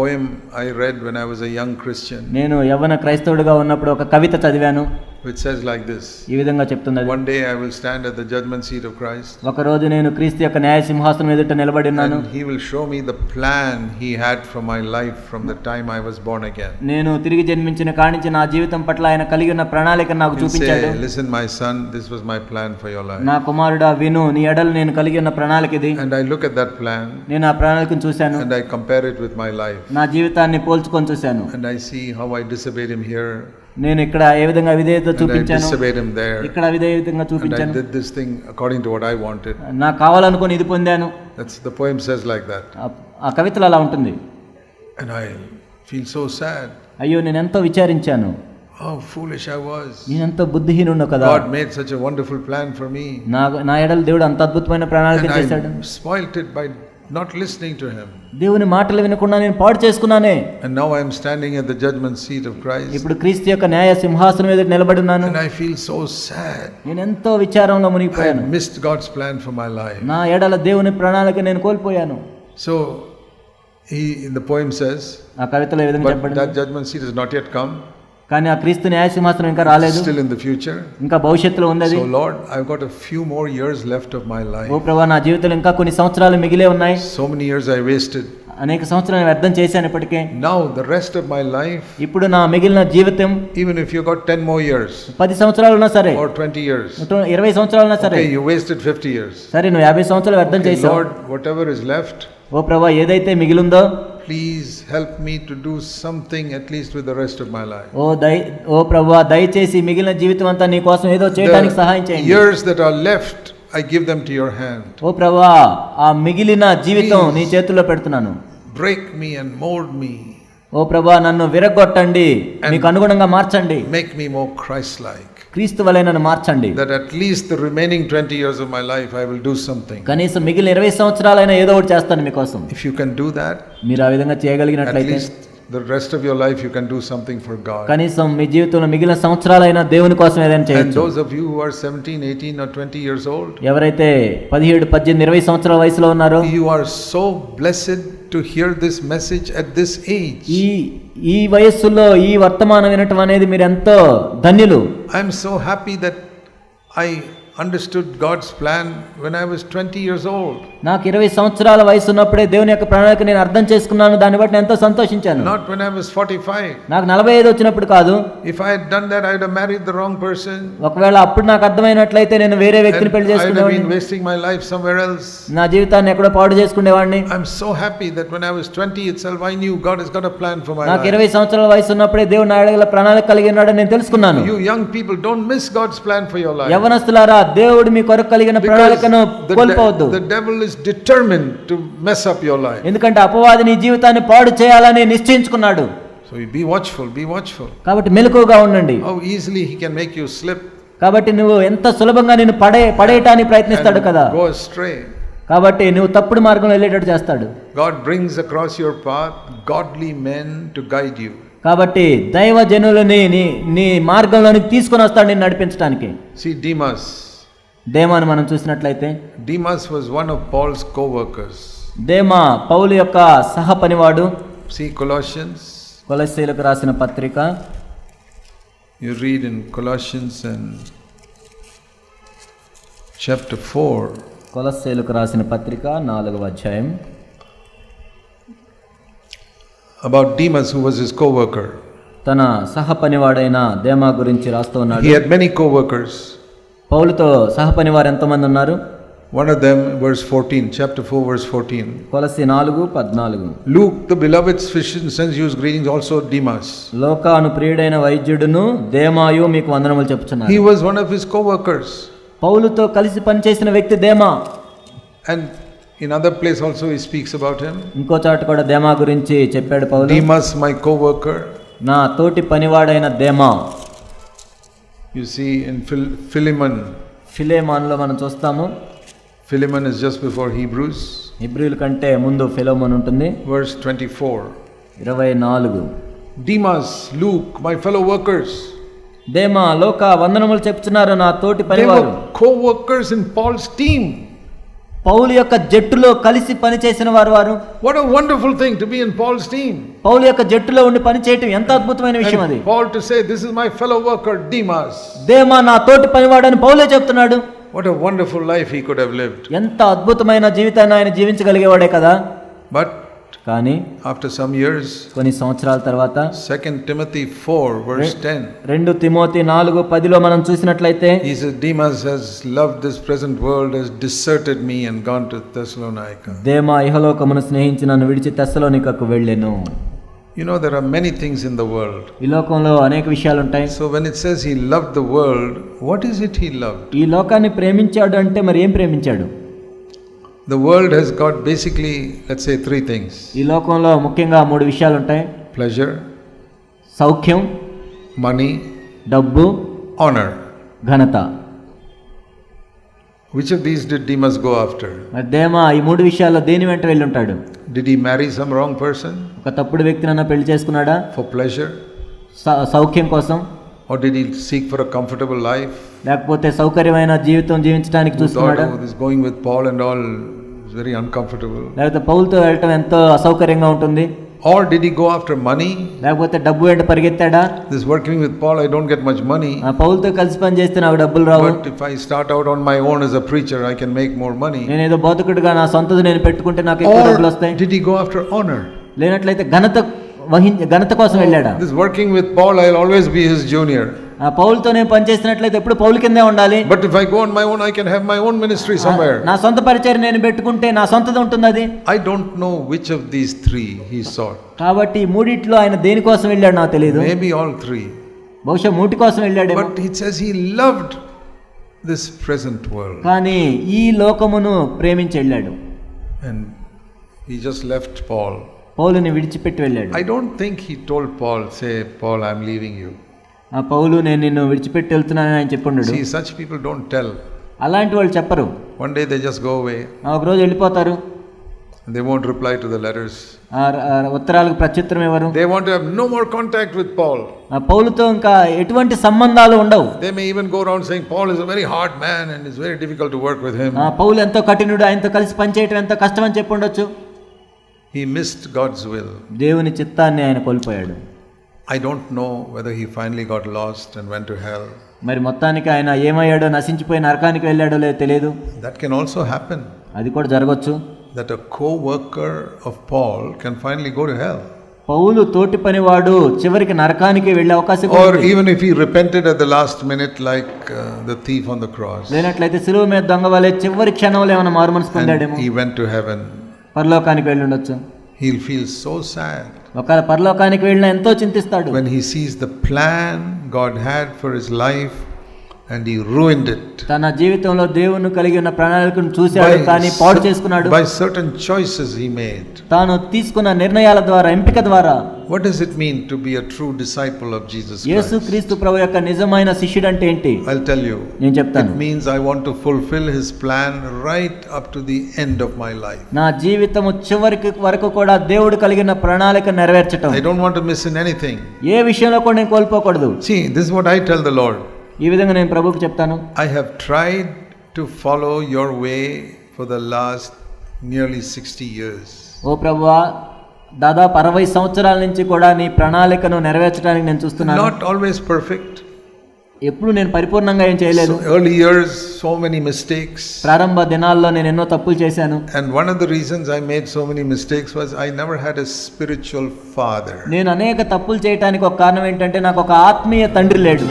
poem I read when I was a young Christian. నేను యవ్వన క్రైస్తవుడిగా ఉన్నప్పుడు ఒక కవిత చదివాను. Which says like this. ఈ విధంగా చెప్తున్నది. One day I will stand at the judgment seat of Christ. ఒక రోజు నేను క్రీస్తు యొక్క న్యాయ సింహాసనం ఎదుట నిలబడి ఉన్నాను. And he will show me the plan he had for my life from the time I was born again. నేను తిరిగి జన్మించిన కాడి నుంచి నా జీవితం పట్ల ఆయన కలిగి ఉన్న ప్రణాళిక నాకు చూపించాడు. Listen my son, this was my plan for your life. నా కుమారుడా విను, నీ ఎడల నేను కలిగి ఉన్న ప్రణాళిక ఇది. And I look at that plan. నేను ఆ ప్రణాళికను చూశాను. And I compare it with my life. నా జీవితాన్ని పోల్చుకొని చూశాను. And I see how I disobeyed him here. నేను ఇక్కడ ఏ విధంగా అవిధేయత చూపించాను, ఇక్కడ అవిధేయతంగా చూపించాను. And I did this thing according to what I wanted. నాకు కావాలనుకొని ఇది పొందాను. That's the poem says like that. ఆ కవితలో అలా ఉంటుంది. And I feel so sad. అయ్యో నేను ఎంతో విచారించాను. How foolish I was. నేను ఎంతో బుద్ధిహీనుడు కదా. God made such a wonderful plan for me. నా ఎడల దేవుడు అంత అద్భుతమైన ప్రణాళిక చేశాడు. I spoiled it by not listening to him. దేవుని మాటలు వినకుండా నేను పాడు చేసుకున్నానే. And now I am standing at the judgment seat of Christ. ఇప్పుడు క్రీస్తు యొక్క న్యాయ సింహాసనం ఎదుట నిలబడి ఉన్నాను. And I feel so sad. నేను ఎంతో విచారంలో మునిగిపోయాను. I missed God's plan for my life. నా ఎడల దేవుని ప్రణాళిక నేను కోల్పోయాను. So in the poem says, ఆ కవితలో ఈ విధంగా చెప్పబడింది. That judgment seat has not yet come. కానీ ఆ క్రీస్తు న్యాయ సింహాసనం ఇంకా రాలేదు. Still in the future. ఇంకా భవిష్యత్తులో ఉంది. So Lord, I've got a few more years left of my life. ఓ ప్రభువా, నా జీవితంలో ఇంకా కొన్ని సంవత్సరాలు మిగిలే ఉన్నాయి. So many years I wasted. అనేక సంవత్సరాలు వ్యర్థం చేశాను ఇప్పటికే. Now the rest of my life, ఇప్పుడు నా మిగిలిన జీవితం, even if you got 10 more years, 10 సంవత్సరాలు ఉన్నా సరే, or 20 years, 20 సంవత్సరాలు ఉన్నా సరే, okay, you wasted 50 years. సరే నువ్వు 50 సంవత్సరాలు వ్యర్థం చేశావు. Lord, whatever is left, ఓ ప్రభువా, ఏదైతే మిగిలిందో please help me to do something at least with the rest of my life. ఓ ప్రభువా, దయచేసి మిగిలిన జీవితం అంతా నీ కోసం ఏదో చేయడానికి సహాయం చేయండి. Years that are left, I give them to your hand. ఓ ప్రభువా, ఆ మిగిలిన జీవితం నీ చేతుల్లో పెడుతున్నాను. Break me and mold me. ఓ ప్రభువా, నన్ను విరగొట్టండి, మీకు అనుగుణంగా మార్చండి. Make me more Christ-like. క్రీస్తు వలె నన్ను మార్చండి. That at least the remaining 20 years of my life I will do something. కనీసం మిగిలిన 20 సంవత్సరాలైనా ఏదో ఒకటి చేస్తాను మీకోసం. If you can do that, మీరు ఆ విధంగా చేయగలిగినట్లయితే, at least the rest of your life you can do something for God. కనీసం మీ జీవితంలో మిగిలిన సంవత్సరాలైనా దేవుని కోసం ఏదైనా చేయొచ్చు. And those of you who are 17, 18 or 20 years old, ఎవరైతే 17, 18, 20 సంవత్సరాల వయసులో ఉన్నారో, you are so blessed to hear this message at this age. ఈ వయస్సులో ఈ వర్తమానం వినటం అనేది మీరు ఎంతో ధన్యులు. I am so happy that I understood God's plan when I was 20 years old. నాకు 20 సంవత్సరాల వయసు ఉన్నప్పుడే దేవుని యొక్క ప్రణాళిక నేను అర్థం చేసుకున్నాను. దాన్ని బట్టి నేను ఎంతో సంతోషించాను. Not when I was 45. నాకు 45 వచ్చినప్పుడు కాదు. If I had done that, I would have married the wrong person. ఒకవేళ అప్పుడు నాకు అర్థమైనట్లయితే నేను వేరే వ్యక్తిని పెళ్లి చేసుకునేవాడిని. I would have been wasting my life somewhere else. నా జీవితాన్ని ఎక్కడో పాడు చేసుకునేవాడిని. I'm so happy that when I was 20 itself, I knew God has got a plan for my life. నాకు 20 సంవత్సరాల వయసు ఉన్నప్పుడే దేవుడు నా ఎడల ప్రణాళిక కలిగి ఉన్నాడని నేను తెలుసుకున్నాను. You young people, don't miss God's plan for your life. యవ్వనస్తులారా, దేవుడు మీ కొరకు కలిగిన ప్రణాళికను కోల్పోవద్దు. The devil is determined to mess up your life. ఎందుకంటే అపవాది నీ జీవితాన్ని పాడు చేయాలని నిశ్చయించుకున్నాడు. So be watchful, be watchful. కాబట్టి మెలకువగా ఉండండి. How easily he can make you slip. కాబట్టి నువ్వు ఎంత సులభంగా నిన్ను పడేయటానికి ప్రయత్నిస్తాడు కదా. Go astray. కాబట్టి నువ్వు తప్పుడు మార్గంలో వెళ్ళేటట్టు చేస్తాడు. God brings across your path godly men to guide you. కాబట్టి దైవ జనులని నీ మార్గంలోనికి తీసుకొని వస్తాడు నిన్ను నడిపించడానికి. See Demas. దేమాను మనం చూసినట్లయితే, Demas was one of Paul's co-workers. దేమా పౌలు యొక్క సహ పనివాడు. See Colossians. కొలస్సీలకు రాసిన పత్రిక. You read in Colossians and chapter 4. కొలస్సీలకు రాసిన పత్రిక 4వ అధ్యాయం. About Demas, who was his co-worker. తన సహ పనివాడైన దేమా గురించి రాస్తూ ఉన్నాడు. He had many co-workers. పౌలుతో సహ పనివారు ఎంతమంది ఉన్నారు? One of them, verse 14, chapter 4, verse 14. కొలస్సీ 4:14. Luke, the beloved physician, sends you greetings, also Demas. లోకాను ప్రియుడైన వైద్యుడును దేమాయు మీకు వందనములు చెప్పుచున్నారు. He was one of his co-workers. పౌలుతో కలిసి పనిచేసిన వ్యక్తి దేమా. And in other place also he speaks about him. ఇంకో చోట కూడా దేమా గురించి చెప్పాడు పౌలు. Demas, my co-worker. నా తోటి పనివాడైన దేమా. You see in Philemon. ఫిలెమోనులో మనం చూస్తాము. Philemon is just before Hebrews. హెబ్రీయుల కంటే ముందు ఫిలెమోను ఉంటుంది. Verse 24. 24. Demas, Luke, my fellow workers. దేమా లోక వందనములు చెప్తున్నారు, నా తోటి పనివారు. They were co-workers in Paul's team. పౌలు యొక్క జట్టులో కలిసి పనిచేసిన వారు What a wonderful thing to be in Paul's team. పౌలు యొక్క జట్టులో ఉండి పని చేయటం ఎంత అద్భుతమైన విషయం అది. And Paul to say, this is my fellow worker Demas. దేమా నా తోటి పనివాడని పౌలే చెప్తున్నాడు. What a wonderful life he could have lived. ఎంత అద్భుతమైన జీవితాన్ని ఆయన జీవించగలిగేవాడే కదా. But కానీ after some years, కొన్ని సంవత్సరాల తర్వాత 2 Timothy 4 verse 10, 2 తిమోతి 4:10లో మనం చూసినట్లయితే he says, Demas has loved this present world, has deserted me and gone to Thessalonica. దేమా ఇహలోకమును స్నేహించి నన్ను విడిచి తెస్సలోనికకు వెళ్ళెను. You know, there are many things in the world. ఈ లోకంలో అనేక విషయాలు ఉంటాయి. So when it says he loved the world, what is it he loved? ఈ లోకాన్ని ప్రేమించాడు అంటే మరి ఏం ప్రేమించాడు? The world has got basically, let's say, 3 things. ఈ లోకంలో ముఖ్యంగా 3 విషయాలు ఉంటాయి. Pleasure, సౌఖ్యం, money, డబ్బు, honor. ఘనత. Which of these did Demas go after? మరి దేమా ఈ 3 విషయాల్లో దేని వెంట వెళ్ళి ఉంటాడు? Did he marry some wrong person? ఒక తప్పుడు వ్యక్తినన్నా పెళ్లి చేసుకున్నాడా? For pleasure? సౌఖ్యం కోసం? Or did he seek for a comfortable life? లేకపోతే సౌకర్యమైన జీవితం జీవించడానికి చూస్తున్నాడా? This going with Paul and all is very uncomfortable. లేకపోతే పౌలుతో వెళ్ళటం ఎంతో అసౌకర్యంగా ఉంటుంది. Or did he go after money? లేకపోతే డబ్బు వెంట పరిగెత్తాడా? This working with Paul, I don't get much money. పౌలుతో కలిసి పని చేస్తే నాకు డబ్బులు రావు. But if I start out on my own as a preacher, I can make more money. నేను ఏదో బోధకుడిగా నా సొంతది నేను పెట్టుకుంటే నాకు ఎక్కువ డబ్బులు వస్తాయి. Did he go after honor? లేనట్లయితే ఘనత కోసం వెళ్ళాడా? This working with Paul, I'll always be his junior. పౌలుతో నేను పని చేసినట్లయితే ఎప్పుడు పౌలు కిందే ఉండాలి. But if I go on my own, I can have my own ministry somewhere. నా సొంత పరిచయం నేను పెట్టుకుంటే నా సొంతది ఉంటుంది అది. I don't know which of these 3 he sought. కాబట్టి మూడిట్లో ఆయన దేని కోసం వెళ్ళాడు నాకు తెలియదు. Maybe all 3. బహుశా మూటి కోసం వెళ్ళాడు. But it says he loved this present world. కానీ ఈ లోకమును ప్రేమించి వెళ్ళాడు. And he just left Paul. పౌలుని విడిచిపెట్టి వెళ్ళాడు. I don't think he told Paul, say, Paul, I'm leaving you. పౌలు నేను నిన్ను విడిచిపెట్టి వెళ్తున్నానని ఆయన చెప్పుండడు. See, such people don't tell. అలాంటి వాళ్ళు చెప్పరు. One day they just go away. ఒక రోజు వెళ్ళిపోతారు. They won't reply to the letters. ఉత్తరాలకు ప్రత్యుత్తరం ఇవ్వరు. They want to have no more contact with Paul. పౌలుతో ఇంకా ఎటువంటి సంబంధాలు ఉండవు. They may even go around saying Paul is a very hard man and it's very difficult to work with him. పౌలు ఎంతో కఠినుడు, ఆయనతో కలిసి పనిచేయటం ఎంతో కష్టం అని చెప్పి ఉండొచ్చు. He missed God's will. దేవుని చిత్తాన్ని ఆయన కోల్పోయాడు. I don't know whether he finally got lost and went to hell. మరి మొత్తానికి ఆయన ఏమయ్యాడో, నశించిపోయి నరకానికి వెళ్ళాడో లేదో తెలియదు. That can also happen. అది కూడా జరగవచ్చు. That a co-worker of Paul can finally go to hell. పౌలు తోటి పనివాడు చివరికి నరకానికి వెళ్ళే అవకాశం ఉంది. Or even if he repented at the last minute like the thief on the cross. లేనట్లయితే సిలువ మీద దొంగ వలె చివరి క్షణంలో ఏమైనా మారుమనసు పొందాడేమో. He went to heaven. పరలోకానికి వెళ్ళి ఉండొచ్చు. He'll feel so sad. ఒకవేళ పరలోకానికి వెళ్ళినా ఎంతో చింతిస్తాడు. When he sees the plan God had for his life and he ruined it. తన జీవితంలో దేవుని కలిగి ఉన్న ప్రణాళికను చూశాడు కానీ పాడు చేసుకున్నాడు. By certain choices he made. తాను తీసుకున్న నిర్ణయాల ద్వారా, ఎంపిక ద్వారా. What does it mean to be a true disciple of Jesus Christ? యేసుక్రీస్తు ప్రభు యొక్క నిజమైన శిష్యుడు అంటే ఏంటి? I'll tell you. నేను చెప్తాను. It means I want to fulfill his plan right up to the end of my life. నా జీవితము చివరికి వరకు కూడా దేవుడు కలిగిన ప్రణాళిక నెరవేర్చటం. I don't want to miss in anything. ఏ విషయంలో కూడా నేను కోల్పోకూడదు. See, this is what I tell the Lord. ఈ విధంగా నేను ప్రభువుకి చెప్తాను. I have tried to follow your way for the last nearly 60 years. ఓ ప్రభువా, దాదాపు 60 సంవత్సరాల నుంచి కూడా నీ ప్రణాళికను నెరవేర్చడానికి నేను చూస్తున్నాను. Not always perfect. ఎప్పుడు నేను పరిపూర్ణంగా ఏం చేయలేదు. Early years, so many mistakes. ప్రారంభ దినాల్లో నేను ఎన్నో తప్పులు చేశాను. And one of the reasons I made so many mistakes was I never had a spiritual father. నేను అనేక తప్పులు చేయడానికి ఒక కారణం ఏంటంటే నాకు ఒక ఆత్మీయ తండ్రి లేడు.